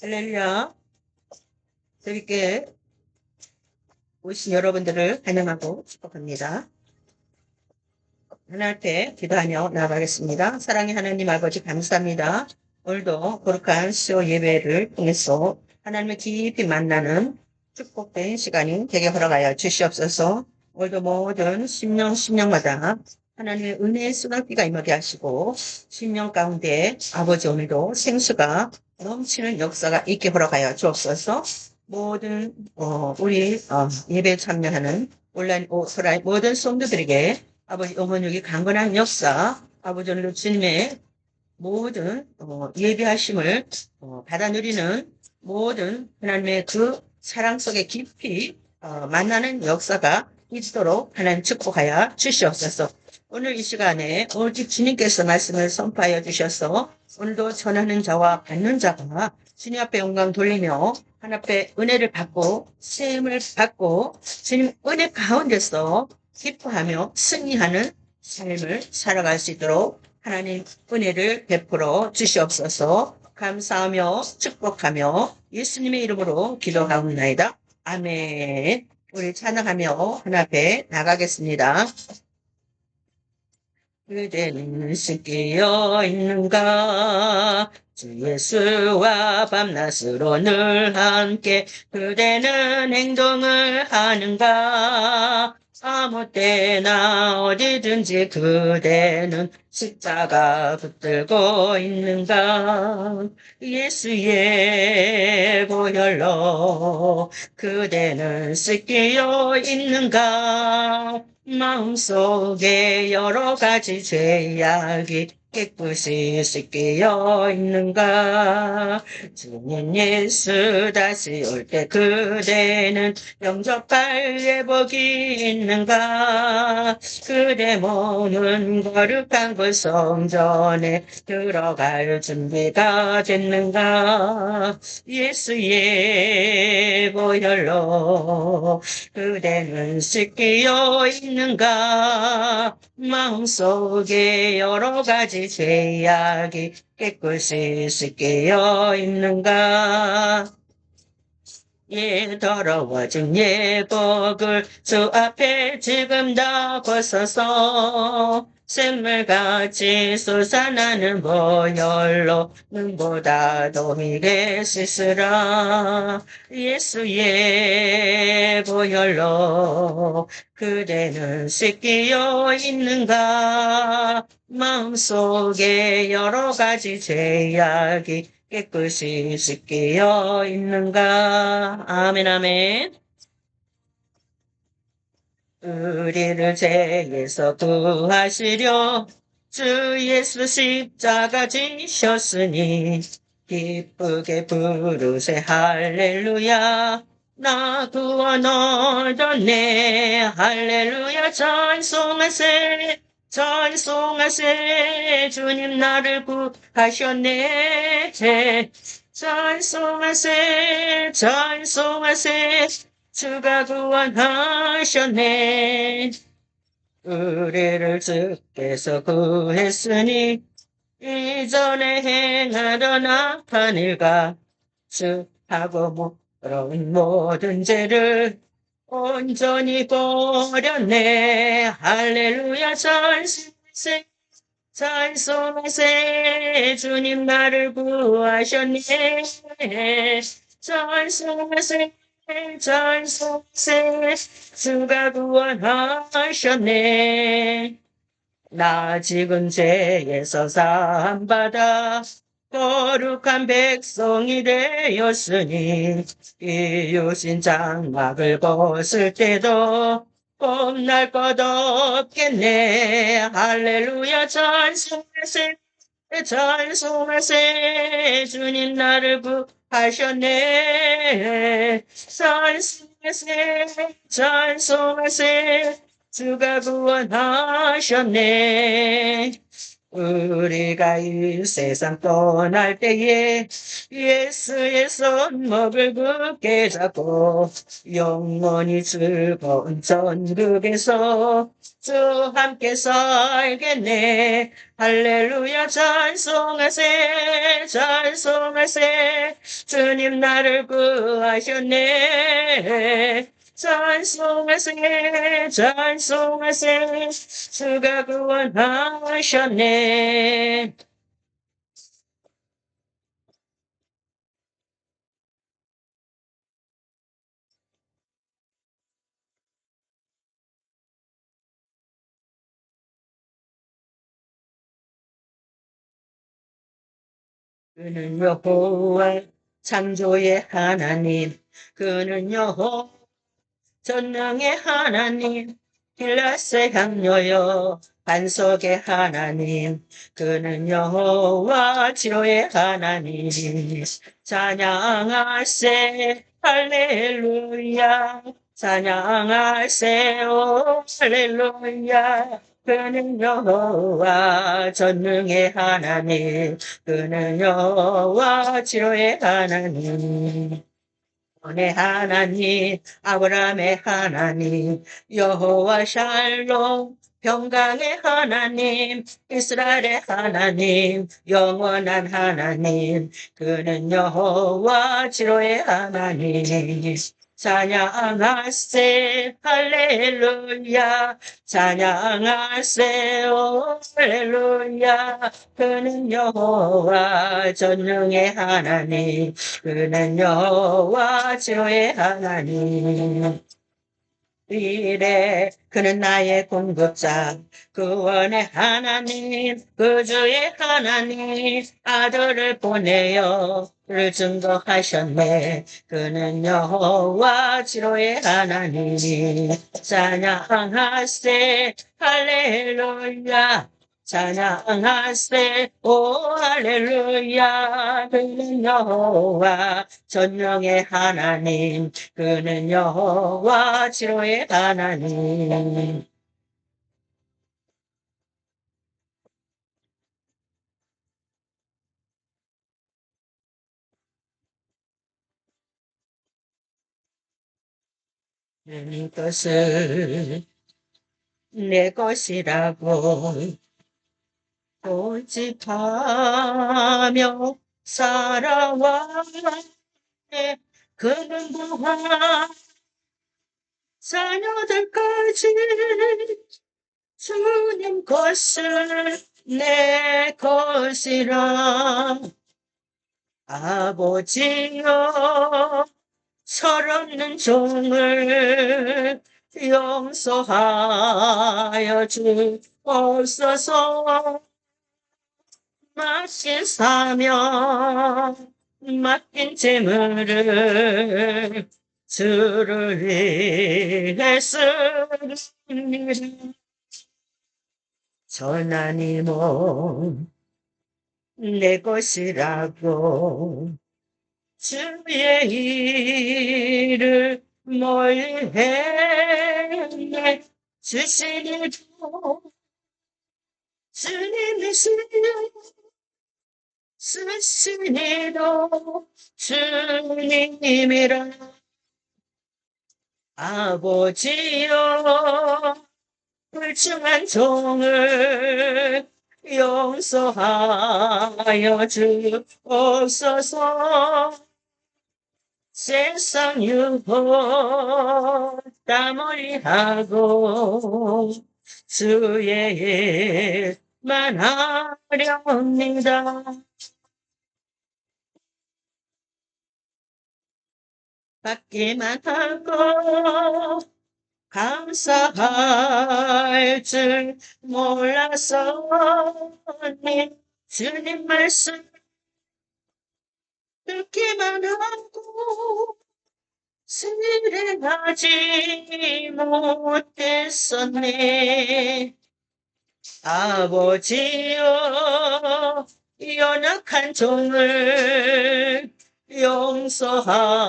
할렐루야. 저희께 오신 여러분들을 환영하고 축복합니다. 하나님 앞에 기도하며 나아가겠습니다. 사랑의 하나님 아버지 감사합니다. 오늘도 거룩한 수요 예배를 통해서 하나님을 깊이 만나는 축복된 시간이 되게 허락하여 주시옵소서. 오늘도 모든 심령마다 하나님의 은혜의 수납비가 임하게 하시고 심령 가운데 아버지 오늘도 생수가 넘치는 역사가 있게 허락하여 주옵소서. 모든 우리 예배에 참여하는 온라인 오프라인 모든 성도들에게 아버지 어머니의 강건한 역사 아버지 오늘도 주님의 모든 예배하심을 받아 누리는 모든 하나님의 그 사랑 속에 깊이 만나는 역사가 있도록 하나님 축복하여 주시옵소서. 오늘 이 시간에 오직 주님께서 말씀을 선포하여 주셔서 오늘도 전하는 자와 받는 자가 주님 앞에 영광 돌리며 하나님 앞에 은혜를 받고 세임을 받고 주님 은혜 가운데서 기뻐하며 승리하는 삶을 살아갈 수 있도록 하나님 은혜를 베풀어 주시옵소서. 감사하며 축복하며 예수님의 이름으로 기도하옵나이다. 아멘. 우리 찬양하며 하나 앞에 나가겠습니다. 그대는 씻기어 있는가? 주 예수와 밤낮으로 늘 함께 그대는 행동을 하는가? 아무 때나 어디든지 그대는 십자가 붙들고 있는가? 예수의 보혈로 그대는 씻기어 있는가? 마음속에 여러 가지 죄악이 깨끗이 씻기어 있는가? 주님 예수 다시 올 때 그대는 영접할 예복이 있는가? 그대 몸은 거룩한 그 성전에 들어갈 준비가 됐는가? 예수의 보혈로 그대는 씻기어 있는가? 마음속에 여러 가지 죄악이 깨끗이 씻기어 있는가? 더러워진 예복을 주 앞에 지금 다 벗어서 샘물같이 솟아나는 보혈로 눈보다 더 미게 씻으라. 예수의 보혈로 그대는 씻기어 있는가? 마음속에 여러 가지 죄악이 깨끗이 씻기어 있는가? 아멘, 아멘. 우리를 죄에서 구하시려 주 예수 십자가 지셨으니 기쁘게 부르세 할렐루야. 나 구원 얻었네 할렐루야 찬송하세 찬송하세 주님 나를 구하셨네 찬송하세 찬송하세 주가 구원하셨네 우리를 주께서 구했으니 이전에 행하던 악한 일과 주하고 모든 모든 죄를 온전히 버렸네 할렐루야 찬송하세 찬송하세 주님 나를 구하셨네 찬송하세 찬송하세 주가 구원하셨네 나 지금 죄에서 사함받아 거룩한 백성이 되었으니 이유신 장막을 벗을 때도 봄날 것 없겠네 할렐루야 찬송하세 찬송하세 주님 나를 구하셨네 찬송하세 찬송하세 주가 구원하셨네 우리가 이 세상 떠날 때에 예수의 손목을 굳게 잡고 영원히 즐거운 천국에서 주 함께 살겠네. 할렐루야 찬송하세 찬송하세 주님 나를 구하셨네. 찬송하세 찬송하세 주가 구원하셨네. 그는 여호와 창조의 하나님 그는 여호와 전능의 하나님 길라스의 향료여 반석의 하나님 그는 여호와 지로의 하나님 찬양하세 할렐루야 찬양하세 오 할렐루야 그는 여호와 전능의 하나님 그는 여호와 지로의 하나님 의 하나님, 아브라함의 하나님, 여호와 샬롬, 평강의 하나님, 이스라엘의 하나님, 영원한 하나님, 그는 여호와 지로의 하나님. 찬양하세 할렐루야 찬양하세 오 할렐루야 그는 여호와 전능의 하나님 그는 여호와 지로의 하나님 이래 그는 나의 공급자 구원의 하나님 구주의 하나님 아들을 보내어 를 증거하셨네 그는 여호와 지로의 하나님 찬양하세 할렐루야 찬양하세 오 할렐루야 그는 여호와 전능의 하나님 그는 여호와 지로의 하나님 이것을 내 것이라고 고집하며 살아왔네 그는 부한 자녀들까지 주님 것을 내 것이라 아버지여 철없는 종을 용서하여 주옵소서 맡긴 사명 맡긴 재물을 주를 위해 쓰립니다 전하니 뭐내 것이라고 주의 일을 멀리했네 주시니도 주님이 쓰시니도 주님이라 아버지여 불충한 종을 용서하여 주옵소서 세상 유혹 땀 흘리 하고 주의 일만 하렵니다 받기만 하고 감사할 줄 몰라서니 주님 말씀 듣기만 하고 실행하지 못했었네 아버지여 연약한 종을 용서하여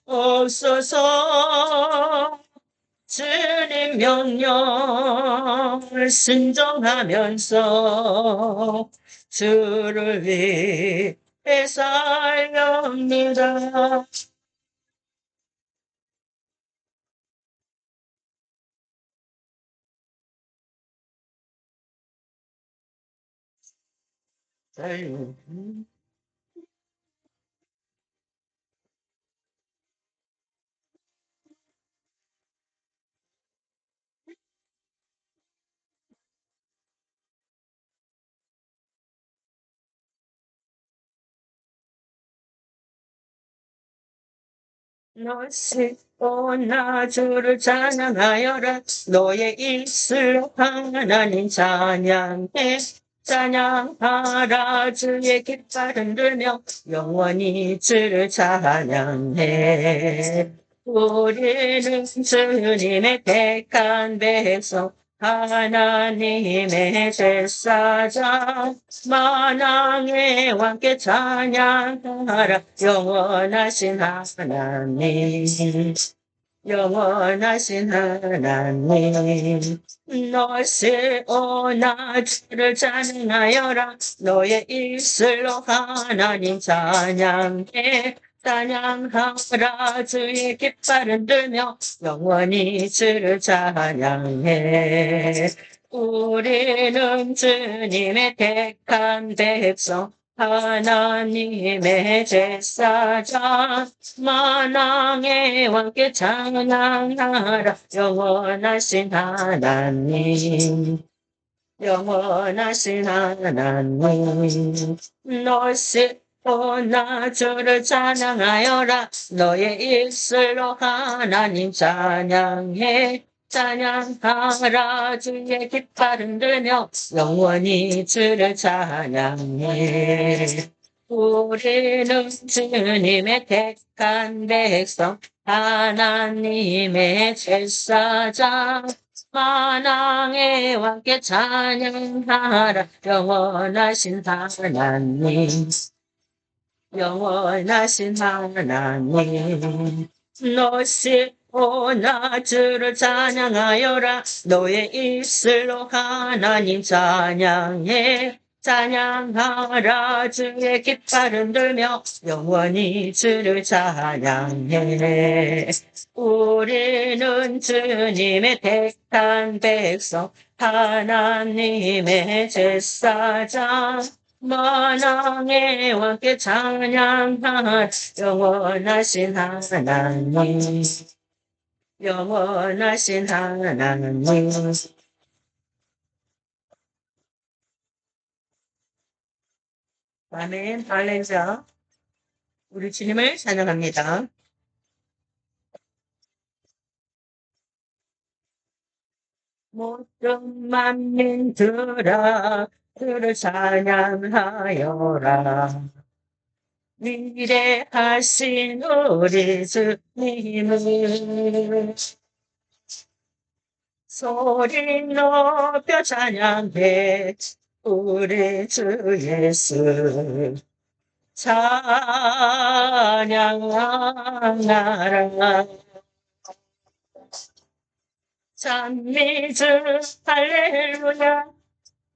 주옵소서 주님 명령을 순종하면서 주를 위해 살렵니다. 너시 오나 주를 찬양하여라. 너의 입술로 하나님 찬양해. 찬양하라. 주의 깃발 흔들며 영원히 주를 찬양해. 우리는 주님의 택한 백성, 하나님의 제사장, 만왕의 왕께 찬양하라. 영원하신 하나님, 영원하신 하나님. 너의 오나 주를 찬양하여라. 너의 입술로 하나님 찬양해. 찬양하라. 주의 깃발을 들며 영원히 주를 찬양해. 우리는 주님의 택한 백성, 하나님의 제사장, 만왕의 왕께 찬양하라. 영원하신 하나님, 영원하신 하나님. 너시 오나 주를 찬양하여라. 너의 입술로 하나님 찬양해. 찬양하라. 주의 깃발 흔들며 영원히 주를 찬양해. 우리는 주님의 택한 백성, 하나님의 제사장, 만왕의 왕께 찬양하라. 영원하신 하나님, 영원하신 하나님. 너시 오나 주를 찬양하여라. 너의 입술로 하나님 찬양해. 찬양하라. 주의 깃발 흔들며 영원히 주를 찬양해. 우리는 주님의 택한 백성, 하나님의 제사장, 만왕의 왕께 찬양하라. 영원하신 하나님, 영원하신 하나님. 아멘. 할렐루야. 우리 주님을 찬양합니다. 모든 만민들아 그를 찬양하여라. 위대하신 우리 주님을 소리 높여 찬양해. 우리 주 예수 찬양하라. 찬미주 할렐루야,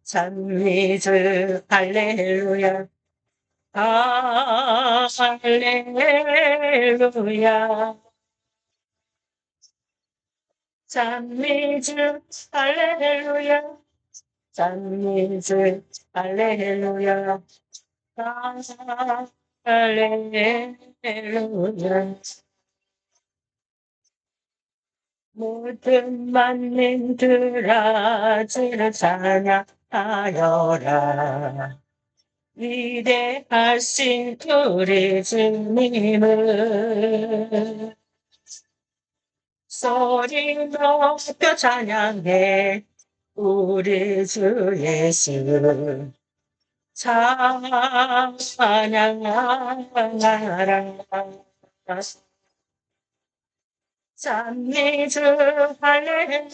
찬미주 할렐루야, 할렐루야. 찬미주 할렐루야, 찬미주 할렐루야, 할렐루야. 모든 만민들아 주를 찬양하여라. 위대하신 우리 주님을 소리 높여 찬양해. 우리 주 예수 찬양하라. 찬미주 할렐루야,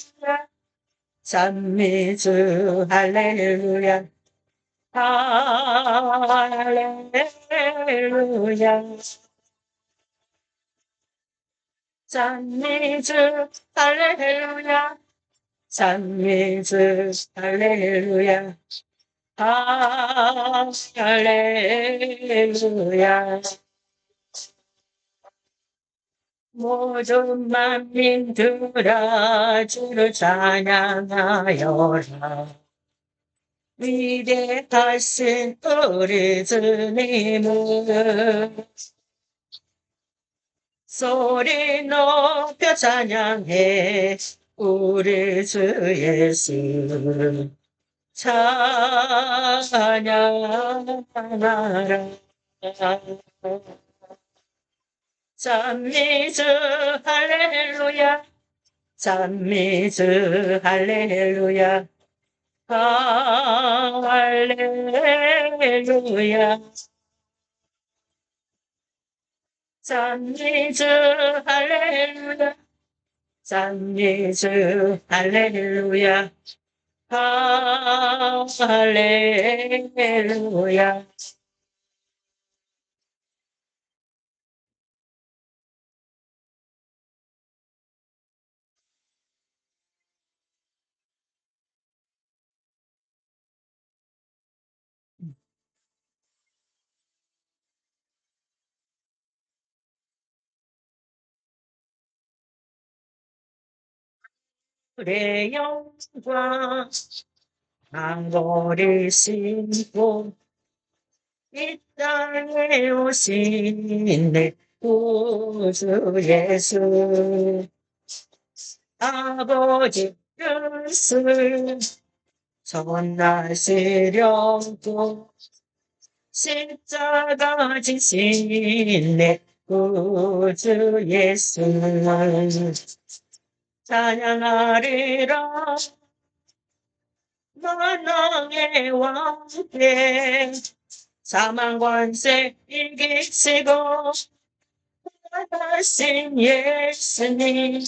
찬미주 할렐루야, 할렐루야. 찬미주 할렐루야 찬미주 할렐루야 할렐루야 모든 만민들아 주를 찬양하여라 위대하신 우리 주님을 소리 높여 찬양해 우리 주 예수 찬양하라 찬미주 할렐루야 찬미주 할렐루야 할렐루야 찬미주 할렐루야 찬미주 할렐루야 할렐루야 그의 영광 망고를 신고 이 땅에 오신 내 구주 예수 아버지 뜻을 전하시려고 십자가 지신 내 구주 예수 찬양하리라 만왕의 왕께 사망 권세 이기시고 하신 예수님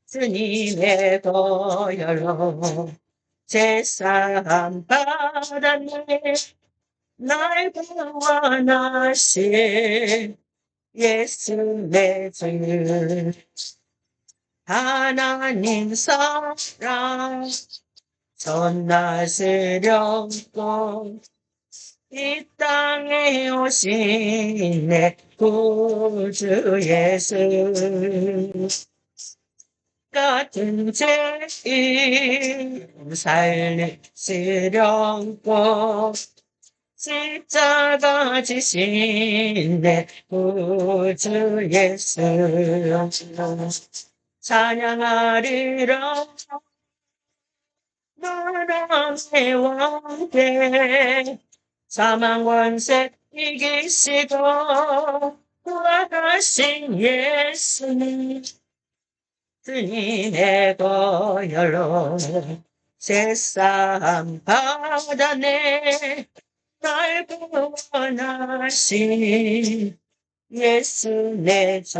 주님의 보혈로 제사함 받았네 날 구원하신 예수 내 주 하나님 사랑 전하시려고 이 땅에 오신 내 구주 예수 같은 죄인 살리시려고 십자가 지신 내 구주 예수 찬양하리라 만왕의 왕께 사망 권세 이기시고 구하신 예수님 주님의 보혈로 제사함 받았네 날 구원하신 예수 내 주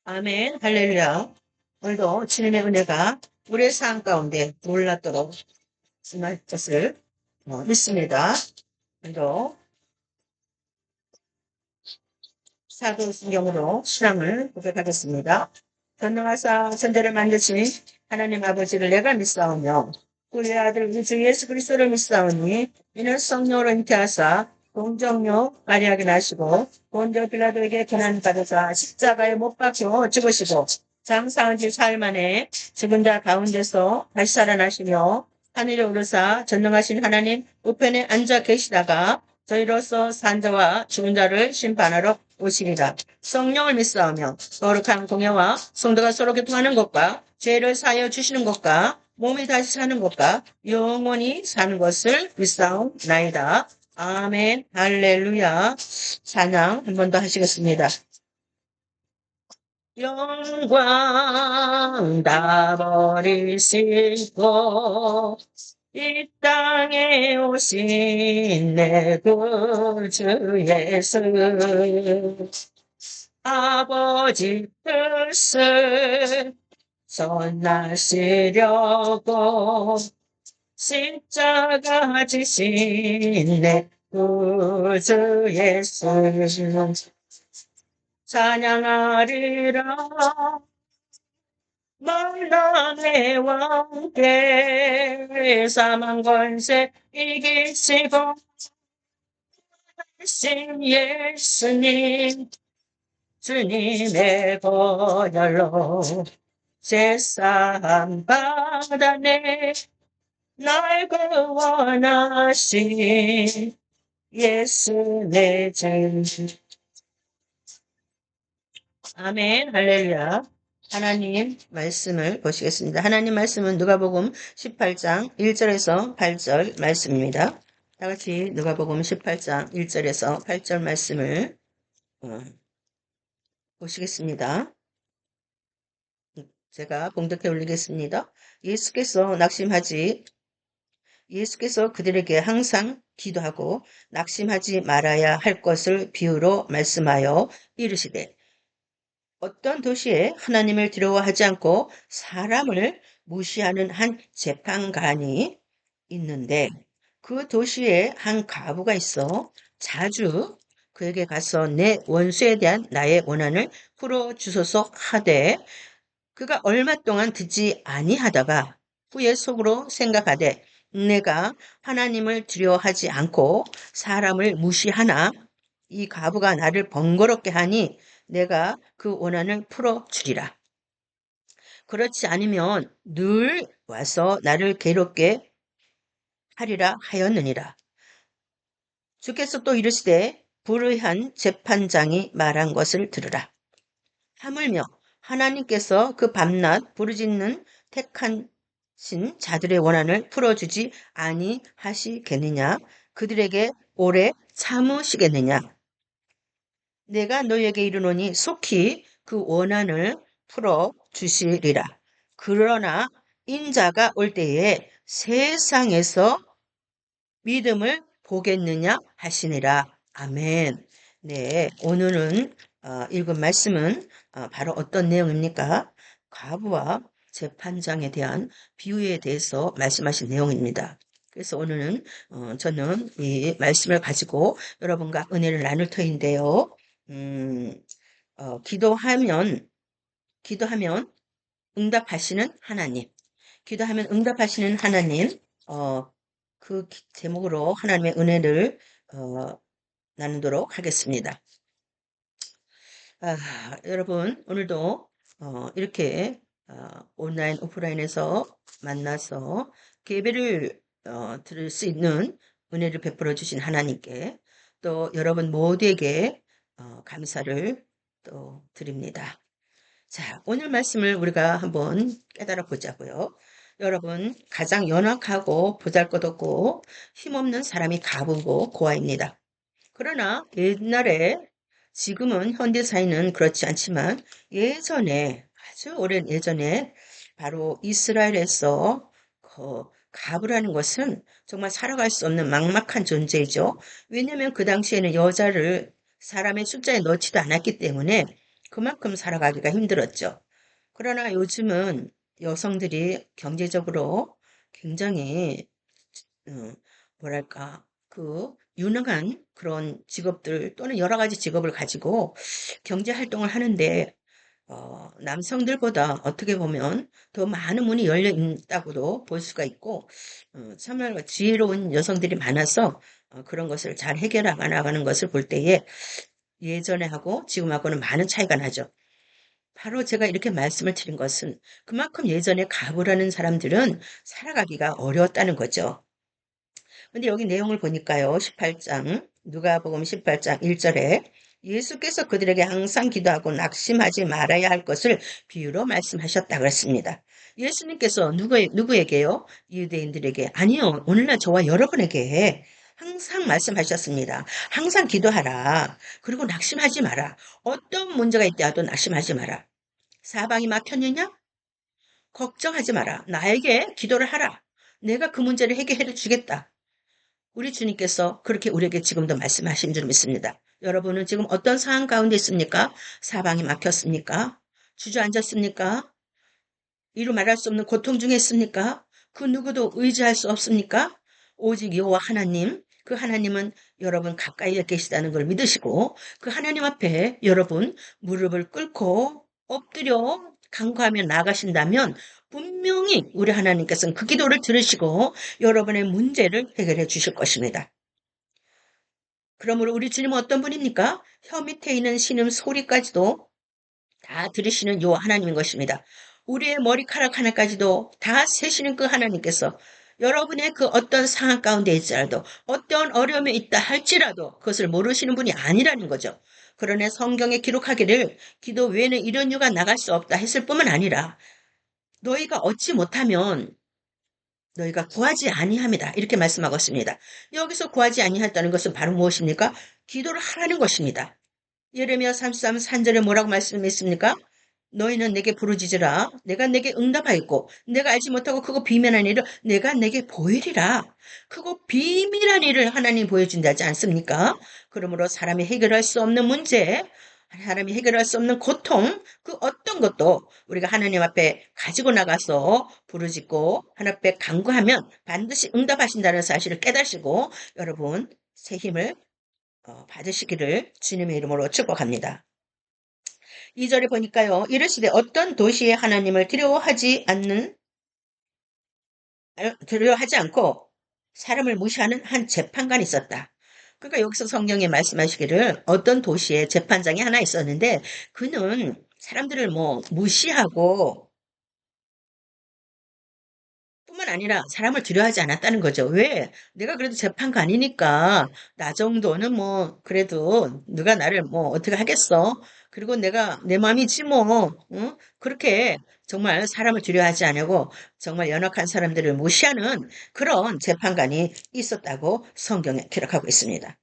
아멘 할렐루야 오늘도 주님의 은혜가 우리의 삶 가운데 놀랍도록 임할 것을 믿습니다. 오늘도 사도신경으로 신앙을 고백하겠습니다. 전능하사 천대를 만드신 하나님 아버지를 내가 믿사오며 그의 아들 우리 주 예수 그리스도를 믿사오니 이는 성령으로 잉태하사 동정녀 마리아에게 나시고 본디오 빌라도에게 고난받으사 십자가에 못 박혀 죽으시고 장사한 지 사흘 만에 죽은 자 가운데서 다시 살아나시며 하늘에 오르사 전능하신 하나님 우편에 앉아 계시다가 저희로서 산 자와 죽은 자를 심판하러 오시리라. 성령을 믿사오며 거룩한 공예와 성도가 서로 교통하는 것과 죄를 사하여 주시는 것과 몸이 다시 사는 것과 영원히 사는 것을 믿사옵나이다. 아멘 할렐루야. 찬양 한 번 더 하시겠습니다. 영광 다 버리시고 이 땅에 오신 내 구주 예수 아버지 뜻을 전하시려고 십자가 지신 내 구주 예수 찬양하리라. 만남의 왕께 사망 권세 이기시고 신 예수님 주님의 보혈로 제사함 받아내 날 구원하신 예수 내 주. 아멘. 할렐루야. 하나님 말씀을 보시겠습니다. 하나님 말씀은 누가복음 18장 1절에서 8절 말씀입니다. 다 같이 누가복음 18장 1절에서 8절 말씀을 보시겠습니다. 제가 봉독해 올리겠습니다. 예수께서 그들에게 항상 기도하고 낙심하지 말아야 할 것을 비유로 말씀하여 이르시되 어떤 도시에 하나님을 두려워하지 않고 사람을 무시하는 한 재판관이 있는데 그 도시에 한 과부가 있어 자주 그에게 가서 내 원수에 대한 나의 원한을 풀어주소서 하되 그가 얼마 동안 듣지 아니하다가 후에 속으로 생각하되 내가 하나님을 두려워하지 않고 사람을 무시하나 이 과부가 나를 번거롭게 하니 내가 그 원한을 풀어주리라. 그렇지 않으면 늘 와서 나를 괴롭게 하리라 하였느니라. 주께서 또 이르시되 불의한 재판장이 말한 것을 들으라. 하물며 하나님께서 그 밤낮 부르짖는 택한 신 자들의 원한을 풀어주지 아니하시겠느냐? 그들에게 오래 참으시겠느냐? 내가 너에게 이르노니 속히 그 원한을 풀어주시리라. 그러나 인자가 올 때에 세상에서 믿음을 보겠느냐 하시니라. 아멘. 네, 오늘은 읽은 말씀은 바로 어떤 내용입니까? 과부와 재판장에 대한 비유에 대해서 말씀하신 내용입니다. 그래서 오늘은 저는 이 말씀을 가지고 여러분과 은혜를 나눌 터인데요. 기도하면 응답하시는 하나님, 기도하면 응답하시는 하나님, 그 제목으로 하나님의 은혜를 나누도록 하겠습니다. 여러분 오늘도 이렇게 온라인 오프라인에서 만나서 예배를 들을 수 있는 은혜를 베풀어 주신 하나님께 또 여러분 모두에게 감사를 또 드립니다. 자, 오늘 말씀을 우리가 한번 깨달아 보자고요. 여러분 가장 연약하고 보잘것없고 힘없는 사람이 가부고 고아입니다. 그러나 옛날에 지금은 현대사회는 그렇지 않지만 예전에 아주 오랜 예전에 바로 이스라엘에서 가부라는 것은 정말 살아갈 수 없는 막막한 존재이죠. 왜냐하면 그 당시에는 여자를 사람의 숫자에 넣지도 않았기 때문에 그만큼 살아가기가 힘들었죠. 그러나 요즘은 여성들이 경제적으로 굉장히 뭐랄까 유능한 그런 직업들 또는 여러 가지 직업을 가지고 경제 활동을 하는데 남성들보다 어떻게 보면 더 많은 문이 열려 있다고도 볼 수가 있고 정말 지혜로운 여성들이 많아서 그런 것을 잘 해결해 나가는 것을 볼 때에 예전에 하고 지금하고는 많은 차이가 나죠. 바로 제가 이렇게 말씀을 드린 것은 그만큼 예전에 가부라는 사람들은 살아가기가 어려웠다는 거죠. 근데 여기 내용을 보니까요. 18장 누가복음 18장 1절에 예수께서 그들에게 항상 기도하고 낙심하지 말아야 할 것을 비유로 말씀하셨다 그랬습니다. 예수님께서 누구에게요? 유대인들에게 아니요. 오늘날 저와 여러분에게 항상 말씀하셨습니다. 항상 기도하라. 그리고 낙심하지 마라. 어떤 문제가 있더라도 낙심하지 마라. 사방이 막혔느냐? 걱정하지 마라. 나에게 기도를 하라. 내가 그 문제를 해결해 주겠다. 우리 주님께서 그렇게 우리에게 지금도 말씀하신 줄 믿습니다. 여러분은 지금 어떤 상황 가운데 있습니까? 사방이 막혔습니까? 주저앉았습니까? 이루 말할 수 없는 고통 중에 있습니까? 그 누구도 의지할 수 없습니까? 오직 여호와 하나님, 그 하나님은 여러분 가까이에 계시다는 걸 믿으시고 그 하나님 앞에 여러분 무릎을 꿇고 엎드려 간구하며 나가신다면 분명히 우리 하나님께서는 그 기도를 들으시고 여러분의 문제를 해결해 주실 것입니다. 그러므로 우리 주님은 어떤 분입니까? 혀 밑에 있는 신음 소리까지도 다 들으시는 요 하나님인 것입니다. 우리의 머리카락 하나까지도 다 세시는 그 하나님께서 여러분의 그 어떤 상황 가운데 있지라도 어떤 어려움에 있다 할지라도 그것을 모르시는 분이 아니라는 거죠. 그러나 성경에 기록하기를 기도 외에는 이런 이유가 나갈 수 없다 했을 뿐만 아니라 너희가 얻지 못하면 너희가 구하지 아니함이다. 이렇게 말씀하고 있습니다. 여기서 구하지 아니했다는 것은 바로 무엇입니까? 기도를 하라는 것입니다. 예레미야 33, 3절에 뭐라고 말씀했습니까? 너희는 내게 부르짖으라. 내가 내게 응답하였고 내가 알지 못하고 크고 비밀한 일을 내가 내게 보이리라. 크고 비밀한 일을 하나님 보여준다지 않습니까? 그러므로 사람이 해결할 수 없는 문제, 사람이 해결할 수 없는 고통, 그 어떤 것도 우리가 하나님 앞에 가지고 나가서 부르짖고 하나님 앞에 간구하면 반드시 응답하신다는 사실을 깨달으시고 여러분 새 힘을 받으시기를 주님의 이름으로 축복합니다. 2절에 보니까요. 이르시되 어떤 도시에 하나님을 두려워하지 않고 사람을 무시하는 한 재판관이 있었다. 그러니까 여기서 성경에 말씀하시기를 어떤 도시에 재판장이 하나 있었는데 그는 사람들을 뭐 무시하고 뿐만 아니라 사람을 두려워하지 않았다는 거죠. 왜? 내가 그래도 재판관이니까 나 정도는 뭐 그래도 누가 나를 뭐 어떻게 하겠어? 그리고 내가 내 마음이지 뭐 응? 그렇게 정말 사람을 두려워하지 않고 정말 연약한 사람들을 무시하는 그런 재판관이 있었다고 성경에 기록하고 있습니다.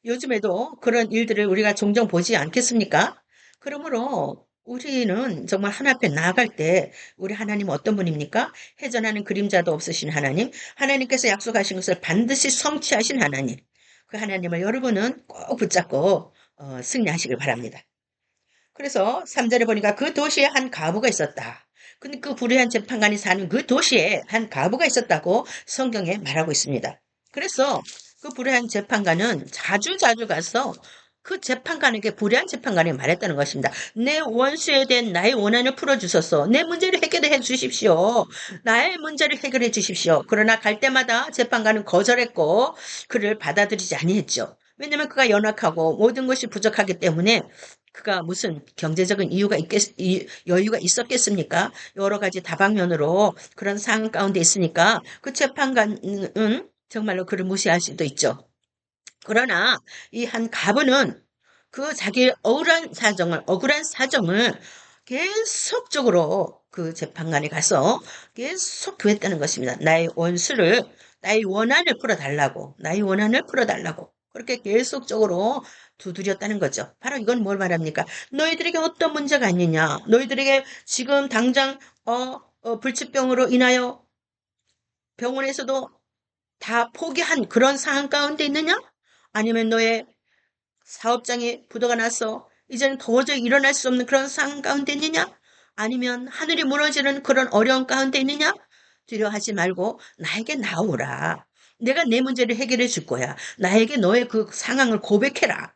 요즘에도 그런 일들을 우리가 종종 보지 않겠습니까? 그러므로 우리는 정말 하나님 앞에 나아갈 때 우리 하나님은 어떤 분입니까? 해전하는 그림자도 없으신 하나님, 하나님께서 약속하신 것을 반드시 성취하신 하나님. 그 하나님을 여러분은 꼭 붙잡고 승리하시길 바랍니다. 그래서 3절에 보니까 그 도시에 한 과부가 있었다. 근데 그 불의한 재판관이 사는 그 도시에 한 과부가 있었다고 성경에 말하고 있습니다. 그래서 그 불의한 재판관은 자주 가서 그 재판관에게 불의한 재판관이 말했다는 것입니다. 내 원수에 대한 나의 원한을 풀어주소서. 내 문제를 해결해 주십시오. 나의 문제를 해결해 주십시오. 그러나 갈 때마다 재판관은 거절했고 그를 받아들이지 아니했죠. 왜냐하면 그가 연약하고 모든 것이 부족하기 때문에 그가 무슨 경제적인 여유가 있었겠습니까? 여러 가지 다방면으로 그런 상황 가운데 있으니까 그 재판관은 정말로 그를 무시할 수도 있죠. 그러나 이 한 가부는 그 자기의 억울한 사정을 계속적으로 그 재판관에 가서 계속 구했다는 것입니다. 나의 원한을 풀어달라고, 나의 원한을 풀어달라고. 그렇게 계속적으로 두드렸다는 거죠. 바로 이건 뭘 말합니까? 너희들에게 어떤 문제가 있느냐? 너희들에게 지금 당장, 불치병으로 인하여 병원에서도 다 포기한 그런 상황 가운데 있느냐? 아니면 너의 사업장에 부도가 나서 이제는 도저히 일어날 수 없는 그런 상황 가운데 있느냐? 아니면 하늘이 무너지는 그런 어려움 가운데 있느냐? 두려워하지 말고 나에게 나오라. 내가 내 문제를 해결해 줄 거야. 나에게 너의 그 상황을 고백해라.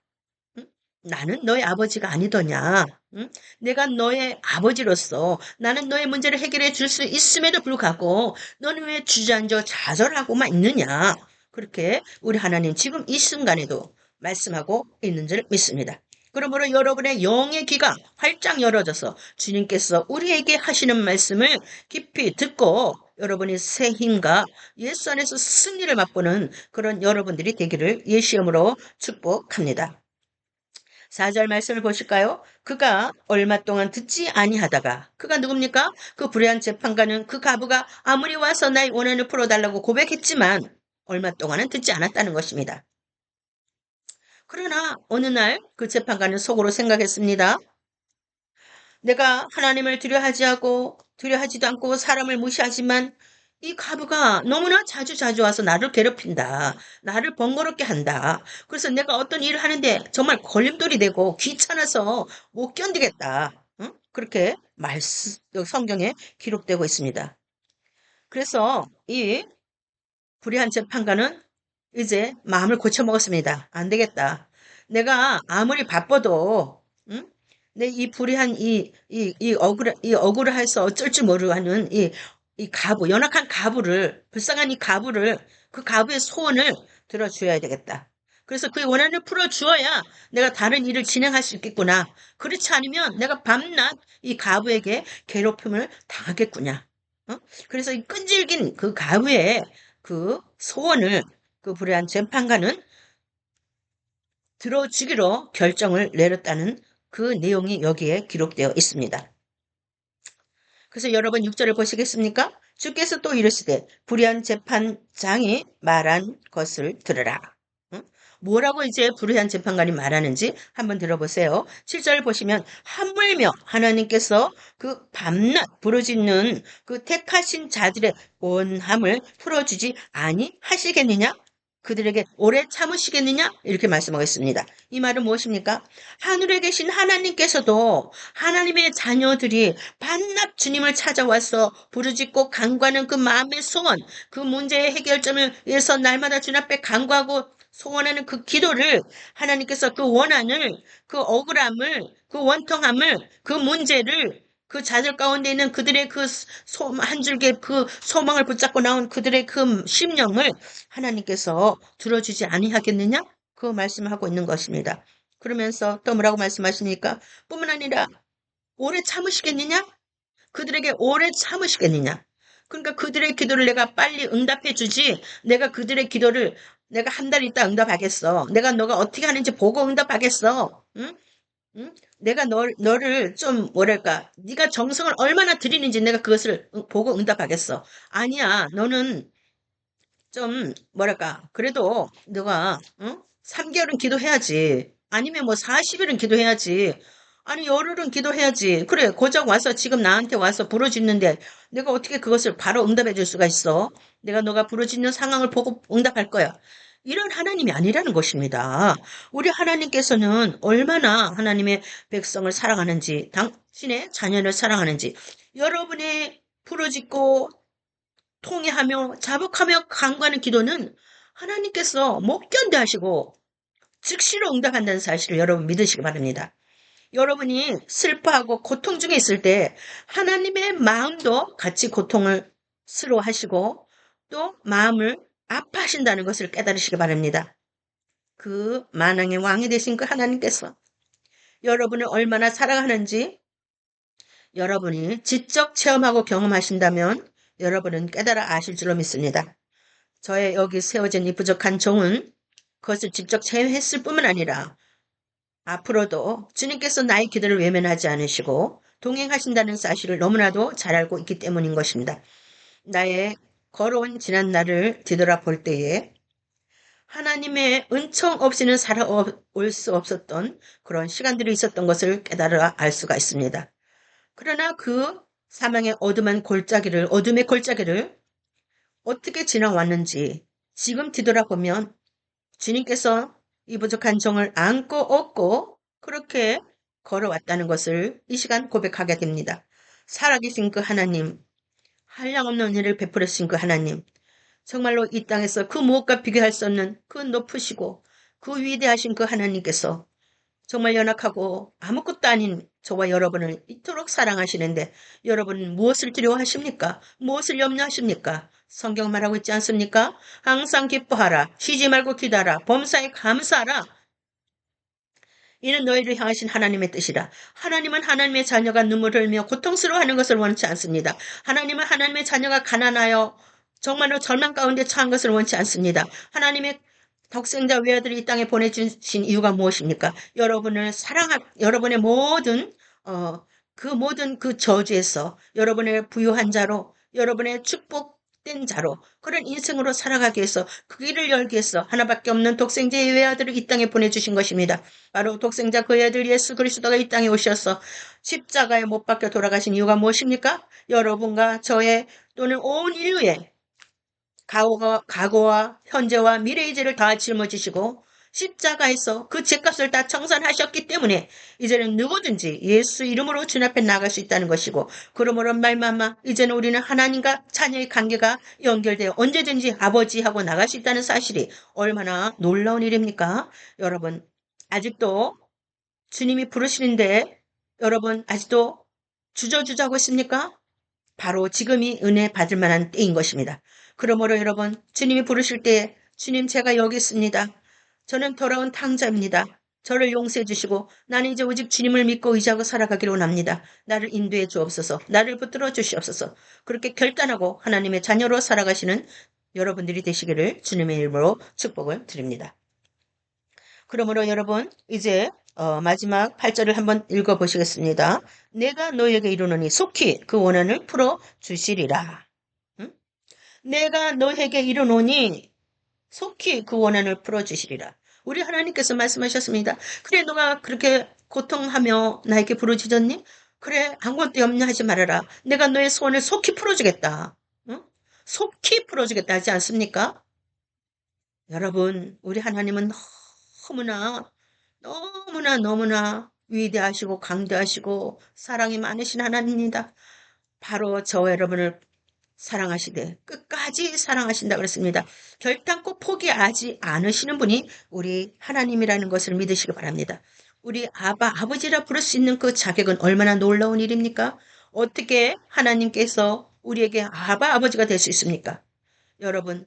응? 나는 너의 아버지가 아니더냐? 응? 내가 너의 아버지로서 나는 너의 문제를 해결해 줄 수 있음에도 불구하고 너는 왜 주저앉아 좌절하고만 있느냐? 그렇게 우리 하나님 지금 이 순간에도 말씀하고 있는 줄 믿습니다. 그러므로 여러분의 영의 귀가 활짝 열어져서 주님께서 우리에게 하시는 말씀을 깊이 듣고 여러분이 새 힘과 예수 안에서 승리를 맛보는 그런 여러분들이 되기를 예수님으로 축복합니다. 4절 말씀을 보실까요? 그가 얼마 동안 듣지 아니하다가 그가 누굽니까? 그 불의한 재판관은 그 가부가 아무리 와서 나의 원한을 풀어달라고 고백했지만 얼마 동안은 듣지 않았다는 것입니다. 그러나 어느 날 그 재판관은 속으로 생각했습니다. 내가 하나님을 두려워하지도 않고 사람을 무시하지만 이 가부가 너무나 자주 와서 나를 괴롭힌다. 나를 번거롭게 한다. 그래서 내가 어떤 일을 하는데 정말 걸림돌이 되고 귀찮아서 못 견디겠다. 응? 그렇게 성경에 기록되고 있습니다. 그래서 이 불의한 재판관은 이제 마음을 고쳐먹었습니다. 안 되겠다. 내가 아무리 바빠도, 응? 내 이 불의한 이 억울해서 어쩔 줄 모르는 이 가부, 연약한 가부를, 불쌍한 이 가부를, 그 가부의 소원을 들어줘야 되겠다. 그래서 그의 원한을 풀어주어야 내가 다른 일을 진행할 수 있겠구나. 그렇지 않으면 내가 밤낮 이 가부에게 괴롭힘을 당하겠구나. 어? 그래서 이 끈질긴 그 가부의 그 소원을 그 불의한 재판관은 들어주기로 결정을 내렸다는 그 내용이 여기에 기록되어 있습니다. 그래서 여러분 6절을 보시겠습니까? 주께서 또 이르시되 불의한 재판장이 말한 것을 들으라. 응? 뭐라고 이제 불의한 재판관이 말하는지 한번 들어보세요. 7절 보시면 하물며 하나님께서 그 밤낮 부르짖는 그 택하신 자들의 원함을 풀어주지 아니하시겠느냐? 그들에게 오래 참으시겠느냐? 이렇게 말씀하고 있습니다. 이 말은 무엇입니까? 하늘에 계신 하나님께서도 하나님의 자녀들이 반납 주님을 찾아와서 부르짖고 간구하는 그 마음의 소원, 그 문제의 해결점을 위해서 날마다 주님 앞에 간구하고 소원하는 그 기도를 하나님께서 그 원한을, 그 억울함을, 그 원통함을, 그 문제를 그 자들 가운데 있는 그들의 그 한 줄기 그 소망을 붙잡고 나온 그들의 그 심령을 하나님께서 들어주지 아니하겠느냐? 그 말씀을 하고 있는 것입니다. 그러면서 또 뭐라고 말씀하십니까? 뿐만 아니라 오래 참으시겠느냐? 그들에게 오래 참으시겠느냐? 그러니까 그들의 기도를 내가 빨리 응답해 주지. 내가 그들의 기도를 내가 한 달 있다 응답하겠어. 내가 너가 어떻게 하는지 보고 응답하겠어. 응? 응? 내가 너를 좀 뭐랄까? 네가 정성을 얼마나 들이는지 내가 그것을 보고 응답하겠어. 아니야. 너는 좀 뭐랄까? 그래도 너가 3개월은 기도해야지. 아니면 뭐 40일은 기도해야지. 아니 열흘은 기도해야지. 그래 고작 와서 지금 나한테 와서 부르짖는데 내가 어떻게 그것을 바로 응답해 줄 수가 있어? 내가 너가 부르짖는 상황을 보고 응답할 거야. 이런 하나님이 아니라는 것입니다. 우리 하나님께서는 얼마나 하나님의 백성을 사랑하는지, 당신의 자녀를 사랑하는지, 여러분의 부르짖고 통회하며 자복하며 간구하는 기도는 하나님께서 못 견뎌 하시고 즉시로 응답한다는 사실을 여러분 믿으시기 바랍니다. 여러분이 슬퍼하고 고통 중에 있을 때 하나님의 마음도 같이 고통을 스러워하시고 또 마음을 아파하신다는 것을 깨달으시기 바랍니다. 그 만왕의 왕이 되신 그 하나님께서 여러분을 얼마나 사랑하는지 여러분이 직접 체험하고 경험하신다면 여러분은 깨달아 아실 줄로 믿습니다. 저의 여기 세워진 이 부족한 종은 그것을 직접 체험했을 뿐만 아니라 앞으로도 주님께서 나의 기도를 외면하지 않으시고 동행하신다는 사실을 너무나도 잘 알고 있기 때문인 것입니다. 나의 걸어온 지난 날을 뒤돌아볼 때에 하나님의 은총 없이는 살아올 수 없었던 그런 시간들이 있었던 것을 깨달아 알 수가 있습니다. 그러나 그 사망의 어둠의 골짜기를 어떻게 지나왔는지 지금 뒤돌아보면 주님께서 이 부족한 종을 안고 업고 그렇게 걸어왔다는 것을 이 시간 고백하게 됩니다. 살아계신 그 하나님, 한량없는 은혜를 베풀으신 그 하나님, 정말로 이 땅에서 그 무엇과 비교할 수 없는 그 높으시고 그 위대하신 그 하나님께서 정말 연약하고 아무것도 아닌 저와 여러분을 이토록 사랑하시는데 여러분은 무엇을 두려워하십니까? 무엇을 염려하십니까? 성경 말하고 있지 않습니까? 항상 기뻐하라. 쉬지 말고 기도하라. 범사에 감사하라. 이는 너희를 향하신 하나님의 뜻이라. 하나님은 하나님의 자녀가 눈물을 흘리며 고통스러워하는 것을 원치 않습니다. 하나님은 하나님의 자녀가 가난하여 정말로 절망 가운데 처한 것을 원치 않습니다. 하나님의 독생자 외아들을 이 땅에 보내주신 이유가 무엇입니까? 여러분의 모든 그 저주에서 여러분의 부유한 자로, 여러분의 축복된 자로, 그런 인생으로 살아가기 위해서 그 길을 열기 위해서 하나밖에 없는 독생자의 외아들을 이 땅에 보내주신 것입니다. 바로 독생자 그 아들 예수 그리스도가 이 땅에 오셔서 십자가에 못 박혀 돌아가신 이유가 무엇입니까? 여러분과 저의 또는 온 인류의 과거와 현재와 미래의 죄를 다 짊어지시고 십자가에서 그 죄값을 다 청산하셨기 때문에 이제는 누구든지 예수 이름으로 주님 앞에 나갈 수 있다는 것이고, 그러므로 말미암아 이제는 우리는 하나님과 자녀의 관계가 연결되어 언제든지 아버지하고 나갈 수 있다는 사실이 얼마나 놀라운 일입니까? 여러분, 아직도 주님이 부르시는데 여러분 아직도 주저주저하고 있습니까? 바로 지금이 은혜 받을 만한 때인 것입니다. 그러므로 여러분, 주님이 부르실 때 주님 제가 여기 있습니다. 저는 돌아온 탕자입니다. 저를 용서해 주시고 나는 이제 오직 주님을 믿고 의지하고 살아가기로 원합니다. 나를 인도해 주옵소서. 나를 붙들어 주시옵소서. 그렇게 결단하고 하나님의 자녀로 살아가시는 여러분들이 되시기를 주님의 이름으로 축복을 드립니다. 그러므로 여러분 이제 마지막 8절을 한번 읽어보시겠습니다. 내가 너에게 이르노니 속히 그 원한을 풀어주시리라. 응? 내가 너에게 이르노니 속히 그 원한을 풀어주시리라. 우리 하나님께서 말씀하셨습니다. 그래 너가 그렇게 고통하며 나에게 부르짖었니? 그래 아무것도 염려하지 말아라. 내가 너의 소원을 속히 풀어주겠다. 응? 속히 풀어주겠다 하지 않습니까? 여러분 우리 하나님은 너무나 너무나 위대하시고 강대하시고 사랑이 많으신 하나님입니다. 바로 저와 여러분을 사랑하시되 끝까지 사랑하신다 그랬습니다. 결단코 포기하지 않으시는 분이 우리 하나님이라는 것을 믿으시기 바랍니다. 우리 아버지라 부를 수 있는 그 자격은 얼마나 놀라운 일입니까? 어떻게 하나님께서 우리에게 아버지가 될 수 있습니까? 여러분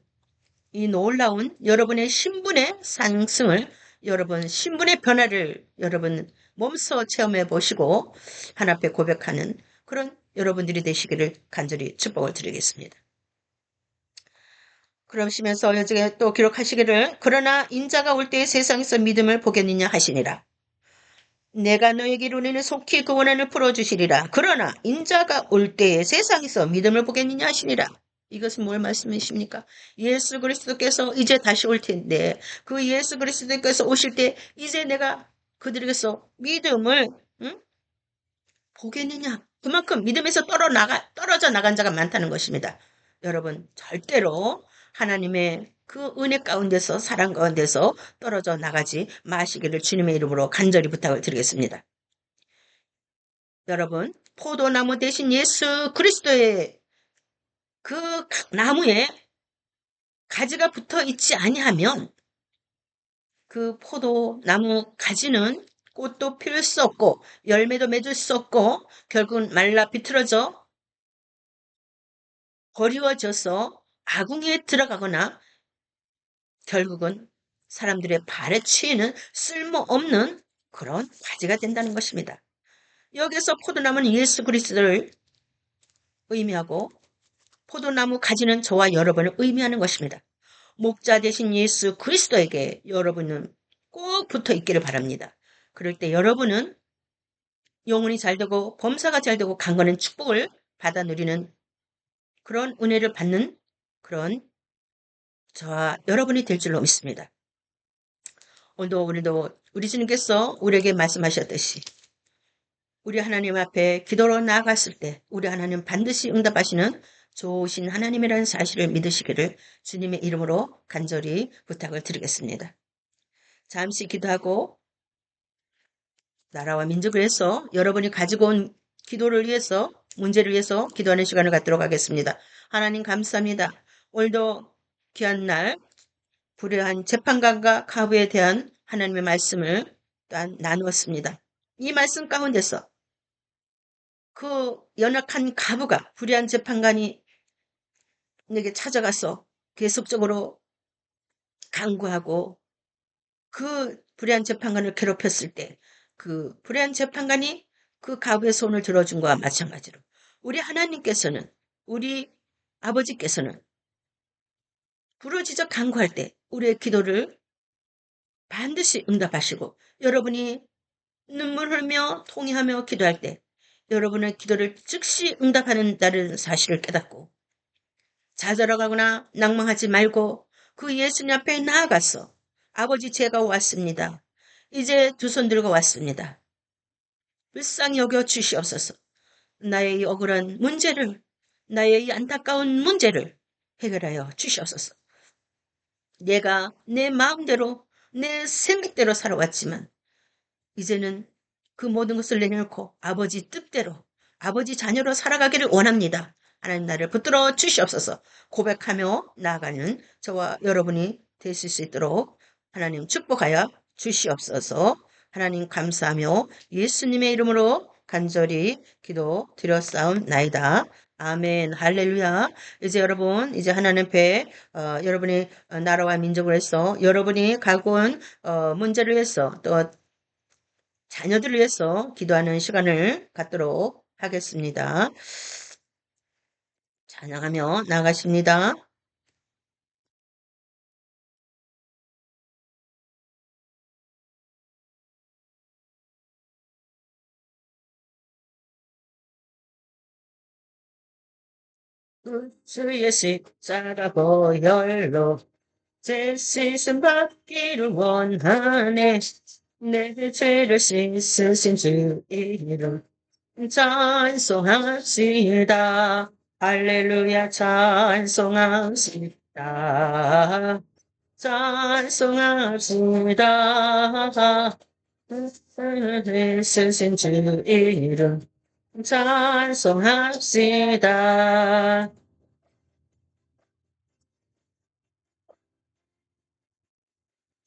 이 놀라운 여러분의 신분의 상승을 여러분 신분의 변화를 여러분 몸소 체험해 보시고 하나님 앞에 고백하는 그런 여러분들이 되시기를 간절히 축복을 드리겠습니다. 그러시면서 여기에 또 기록하시기를 그러나 인자가 올 때에 세상에서 믿음을 보겠느냐 하시니라. 내가 너에게 이르노니 속히 그 원한을 풀어주시리라. 그러나 인자가 올 때에 세상에서 믿음을 보겠느냐 하시니라. 이것은 뭘 말씀이십니까? 예수 그리스도께서 이제 다시 올 텐데 그 예수 그리스도께서 오실 때 이제 내가 그들에게서 믿음을 보겠느냐? 그만큼 믿음에서 떨어져 나간 자가 많다는 것입니다. 여러분 절대로 하나님의 그 은혜 가운데서 사랑 가운데서 떨어져 나가지 마시기를 주님의 이름으로 간절히 부탁을 드리겠습니다. 여러분 포도나무 대신 예수 그리스도의 그 나무에 가지가 붙어 있지 아니하면 그 포도나무 가지는 꽃도 피울 수 없고 열매도 맺을 수 없고 결국은 말라 비틀어져 버리워져서 아궁이에 들어가거나 결국은 사람들의 발에 치이는 쓸모없는 그런 가지가 된다는 것입니다. 여기서 포도나무는 예수 그리스도를 의미하고 포도나무 가지는 저와 여러분을 의미하는 것입니다. 목자 되신 예수 그리스도에게 여러분은 꼭 붙어 있기를 바랍니다. 그럴 때 여러분은 영혼이 잘 되고 범사가 잘 되고 강건한 축복을 받아 누리는 그런 은혜를 받는 그런 저와 여러분이 될 줄로 믿습니다. 오늘도 우리 주님께서 우리에게 말씀하셨듯이 우리 하나님 앞에 기도로 나아갔을 때 우리 하나님 반드시 응답하시는 좋으신 하나님이라는 사실을 믿으시기를 주님의 이름으로 간절히 부탁을 드리겠습니다. 잠시 기도하고 나라와 민족을 위해서 여러분이 가지고 온 기도를 위해서 문제를 위해서 기도하는 시간을 갖도록 하겠습니다. 하나님 감사합니다. 오늘도 귀한 날 불의한 재판관과 가부에 대한 하나님의 말씀을 나누었습니다. 이 말씀 가운데서 그 연약한 가부가 불의한 재판관이 내게 찾아가서 계속적으로 강구하고 그 불의한 재판관을 괴롭혔을 때 그 불의한 재판관이 그 가부의 손을 들어준 것과 마찬가지로 우리 하나님께서는 우리 아버지께서는 부르짖어 간구할 때 우리의 기도를 반드시 응답하시고 여러분이 눈물 흘며 통회하며 기도할 때 여러분의 기도를 즉시 응답하는다는 사실을 깨닫고 좌절하거나 낭망하지 말고 그 예수님 앞에 나아가서 아버지 제가 왔습니다. 이제 두 손 들고 왔습니다. 불쌍히 여겨 주시옵소서. 나의 이 억울한 문제를 나의 이 안타까운 문제를 해결하여 주시옵소서. 내가 내 마음대로 내 생각대로 살아왔지만 이제는 그 모든 것을 내려놓고 아버지 뜻대로 아버지 자녀로 살아가기를 원합니다. 하나님 나를 붙들어 주시옵소서. 고백하며 나아가는 저와 여러분이 되실 수 있도록 하나님 축복하여 주시옵소서. 하나님 감사하며 예수님의 이름으로 간절히 기도 드렸사옵나이다. 아멘. 할렐루야. 이제 여러분, 이제 하나님 앞에 여러분이 나라와 민족을 위해서 여러분이 갖고 온 문제를 위해서 또 자녀들을 위해서 기도하는 시간을 갖도록 하겠습니다. 찬양하며 나가십니다. 주의 십자가 보혈로 제 씻음 받기를 원하네. 내 죄를 씻으신 주 이름 찬송합시다. 할렐루야 찬송합시다. 찬송합시다. 씻으신 주 이름 찬송합시다.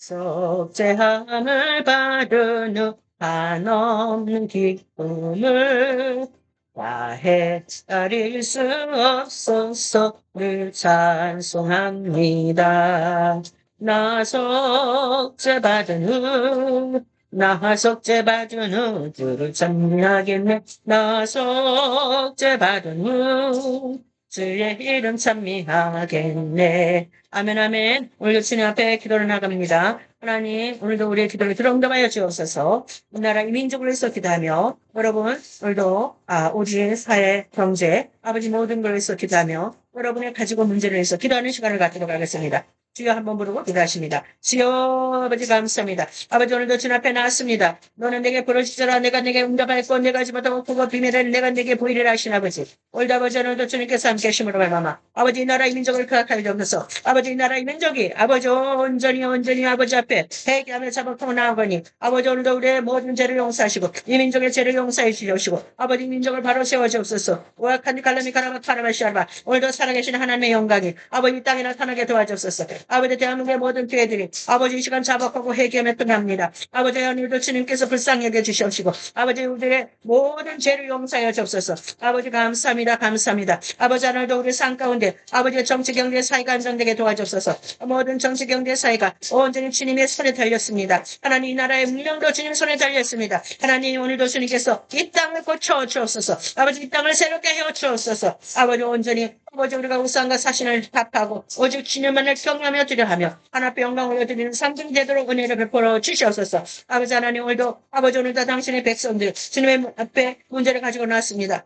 속죄함을 받은 후 한없는 기쁨을 다해 가릴 수 없어서 늘 찬송합니다. 나 속죄받은 후 나 속죄받은 후 주를 찬미하겠네. 나 속죄받은 후 주의 이름 찬미하겠네. 아멘, 아멘. 오늘도 주님 앞에 기도를 나갑니다. 하나님, 오늘도 우리의 기도를 들어응답하여 주옵소서. 우리나라 이 민족을 위해서 기도하며, 여러분, 오늘도, 오직 사회, 경제, 아버지 모든 걸 위해서 기도하며, 여러분의 가지고 문제를 위해서 기도하는 시간을 갖도록 하겠습니다. 주여 한번 부르고 기도하십니다. 주여 아버지 감사합니다. 아버지 오늘도 주님 앞에 나왔습니다. 너는 내게 부르시더라. 내가 내게 응답하였고 내가 하지 못하고 그거 비밀을 내가 내게 보이리라 하신 아버지. 오늘도 아버지 오늘도 주님께서 함께 하심으로 말미암아 아버지 이 나라의 민족을 그악하여 주옵소서. 아버지 이 나라의 민족이 아버지 온전히 아버지 앞에 회개하며 잡아보고 나아가니 아버지 오늘도 우리의 모든 죄를 용서하시고 이 민족의 죄를 용서해 주시옵시고 아버지 이 민족을 바로 세워주옵소서. 오악한 갈라미 가라마 파라마시아바 오늘도 살아계신 하나님의 영광이 아버지 이 땅에 나타나게 도와주옵소서. 아버지 대한민국의 모든 교회들이 아버지 이 시간 자복하고 회개하며 떠납니다. 아버지 오늘도 주님께서 불쌍히 여겨 주시옵시고 아버지 우리의 모든 죄를 용서하여 주옵소서. 아버지 감사합니다. 감사합니다. 아버지 오늘도 우리 삶 가운데 아버지의 정치 경제 사회가 안정되게 도와주옵소서. 모든 정치 경제 사회가 온전히 주님의 손에 달렸습니다. 하나님 이 나라의 운명도 주님 손에 달렸습니다. 하나님 오늘도 주님께서 이 땅을 고쳐 주옵소서. 아버지 이 땅을 새롭게 헤어 주옵소서. 아버지 온전히 아버지 우리가 우상과 사신을 답하고 오직 주님만을 경외하며 드려 하며 하나님께 영광 올려드리는 상등 제도로 은혜를 베풀어 주시옵소서. 아버지 하나님 오늘도 아버지 오늘도 당신의 백성들 주님의 앞에 문제를 가지고 나왔습니다.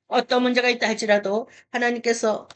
어떤 문제가 있다 할지라도 하나님께서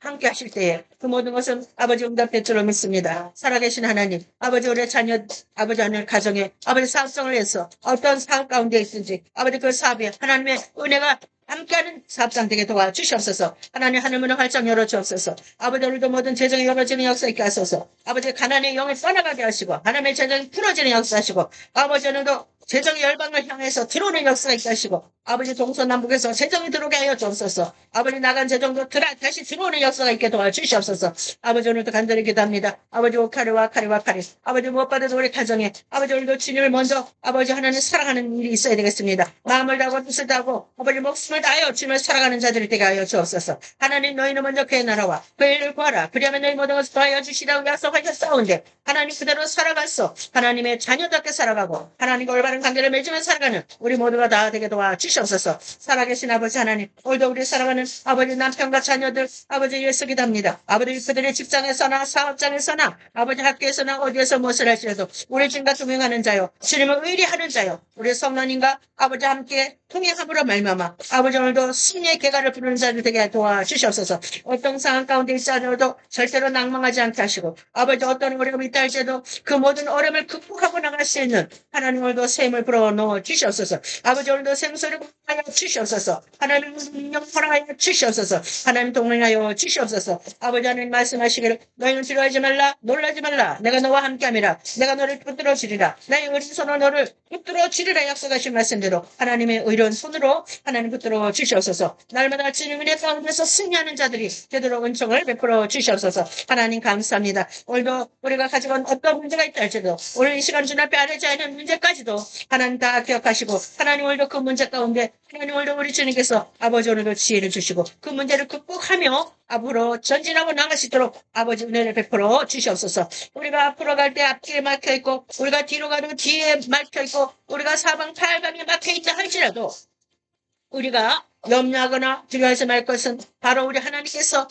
함께 하실 때에 그 모든 것은 아버지 응답될 줄로 믿습니다. 살아계신 하나님, 아버지 우리의 자녀, 아버지 하늘 가정에 아버지 사업성을 해서 어떤 사업 가운데 있든지 아버지 그 사업에 하나님의 은혜가 함께하는 사업장 되게 도와주시옵소서. 하나님 하늘문을 활짝 열어주옵소서. 아버지 오늘도 모든 재정이 열어지는 역사 있게 하소서. 아버지 가난의 영을 떠나가게 하시고 하나님의 재정이 풀어지는 역사 하시고 아버지 오늘도 재정의 열방을 향해서 들어오는 역사가 있게 하시고 아버지 동서남북에서 재정이 들어오게 하여 주옵소서. 아버지 나간 재정도 다시 들어오는 역사가 있게 도와주시옵소서. 아버지 오늘도 간절히 기도합니다. 아버지 오카리와 카리와 카리 아버지 무엇보다도 우리 가정에 아버지 오늘도 주님을 먼저 아버지 하나님 사랑하는 일이 있어야 되겠습니다. 마음을 다하고 뜻을 다하고 아버지 목숨을 다하여 주님을 사랑하는 자들이 되게 하여 주옵소서. 하나님 너희는 먼저 그의 나라와 그의 일을 구하라. 그리하면 너희 모든 것을 더하여 주시라고 약속하셨사온데 하나님 그대로 살아가서 하나님의 자녀답게 살아가고 하나님과 올바른 관계를 맺으며 살아가는 우리 모두가 다 되게 도와주시옵소서. 살아계신 아버지 하나님 오늘도 우리 살아가는 아버지 남편과 자녀들 아버지 위해서 기도합니다. 아버지 그들의 직장에서나 사업장에서나 아버지 학교에서나 어디에서 무엇을 할지라도 우리 주님과 동행하는 자요 주님을 의리하는 자요 우리 성도님과 아버지 함께 통행함으로 말미암아 아버지 오늘도 승리의 계가를 부르는 자들 되게 도와주시옵소서. 어떤 상황 가운데 있어도 절대로 낭망하지 않게 하시고 아버지 어떤 어려움이 있다 할지라도 그 모든 어려움을 극복하고 나갈 수 있는 하나님 오늘도 새 힘을 불어넣어 주시옵소서. 아버지 오늘도 생수를 하여 주시옵소서. 하나님 능력 허락하여 주시옵소서. 하나님 동행하여 주시옵소서. 아버지 하나님 말씀하시기를 너희는 두려워하지 말라 놀라지 말라 내가 너와 함께함이라 내가 너를 붙들어 주리라 나의 의로운 손으로 너를 붙들어 주리라 약속하신 말씀대로 하나님의 의로운 손으로 하나님 붙들어 주시옵소서. 날마다 주님의 가운데서 승리하는 자들이 되도록 은총을 베풀어 주시옵소서. 하나님 감사합니다. 오늘도 우리가 가지고 온 어떤 문제가 있다 할지라도 오늘 이 시간 주님 앞에 아뢰지 않은 문제까지도 하나님 다 기억하시고 하나님 오늘도 그 문제 가운데 하나님 오늘도 우리 주님께서 아버지 오늘도 지혜를 주시고 그 문제를 극복하며 앞으로 전진하고 나갈 수 있도록 아버지 은혜를 베풀어 주시옵소서. 우리가 앞으로 갈 때 앞뒤에 막혀있고 우리가 뒤로 가도 뒤에 막혀있고 우리가 사방팔방에 막혀있다 할지라도 우리가 염려하거나 두려워하지 말 것은 바로 우리 하나님께서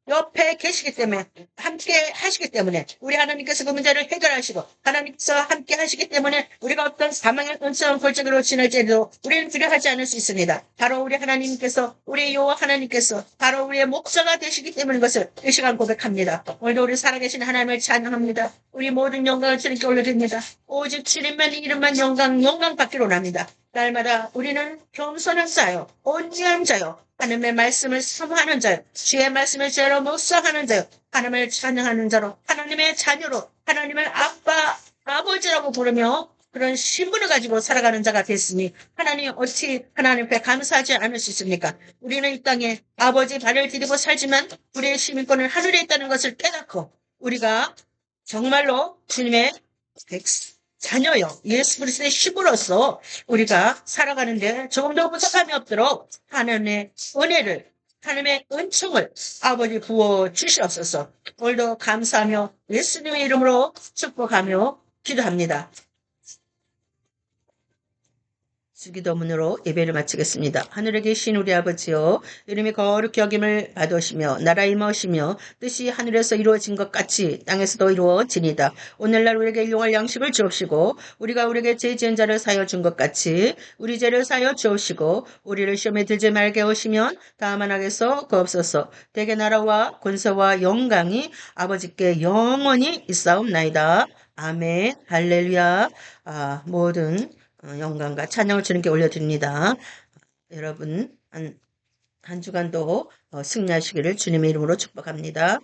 옆에 계시기 때문에 함께 하시기 때문에 우리 하나님께서 그 문제를 해결하시고 하나님께서 함께 하시기 때문에 우리가 어떤 사망의 은사한 골짜기로 지날지라도 우리는 두려워하지 않을 수 있습니다. 바로 우리 하나님께서 우리 여호와 하나님께서 바로 우리의 목자가 되시기 때문인 것을 이 시간 고백합니다. 오늘도 우리 살아계신 하나님을 찬양합니다. 우리 모든 영광을 주님께 올려드립니다. 오직 주님만 이름만 영광 받기로 합니다. 날마다 우리는 겸손한 자요 온유한 자요 하나님의 말씀을 사모하는 자요 주의 말씀을 제로 묵상하는 자요 하나님을 찬양하는 자로 하나님의 자녀로 하나님을 아빠 아버지라고 부르며 그런 신분을 가지고 살아가는 자가 됐으니 하나님 어찌 하나님 앞에 감사하지 않을 수 있습니까? 우리는 이 땅에 아버지 발을 디디고 살지만 우리의 시민권은 하늘에 있다는 것을 깨닫고 우리가 정말로 주님의 자녀요. 예수 그리스도의 신부로서 우리가 살아가는데 조금도 부족함이 없도록 하나님의 은혜를 하나님의 은총을 아버지 부어 주시옵소서. 오늘도 감사하며 예수님의 이름으로 축복하며 기도합니다. 주기도문으로 예배를 마치겠습니다. 하늘에 계신 우리 아버지여 이름이 거룩히 여김을 받으시며 나라 임하시며 뜻이 하늘에서 이루어진 것 같이 땅에서도 이루어지니이다. 오늘날 우리에게 일용할 양식을 주옵시고 우리가 우리에게 죄 지은 자를 사하여 준 것 같이 우리 죄를 사하여 주옵시고 우리를 시험에 들지 말게 하시면 다만 악에서 구하옵소서. 대개 나라와 권세와 영광이 아버지께 영원히 있사옵나이다. 아멘. 할렐루야. 모든 영광과 찬양을 주님께 올려드립니다. 여러분 한 주간도 승리하시기를 주님의 이름으로 축복합니다.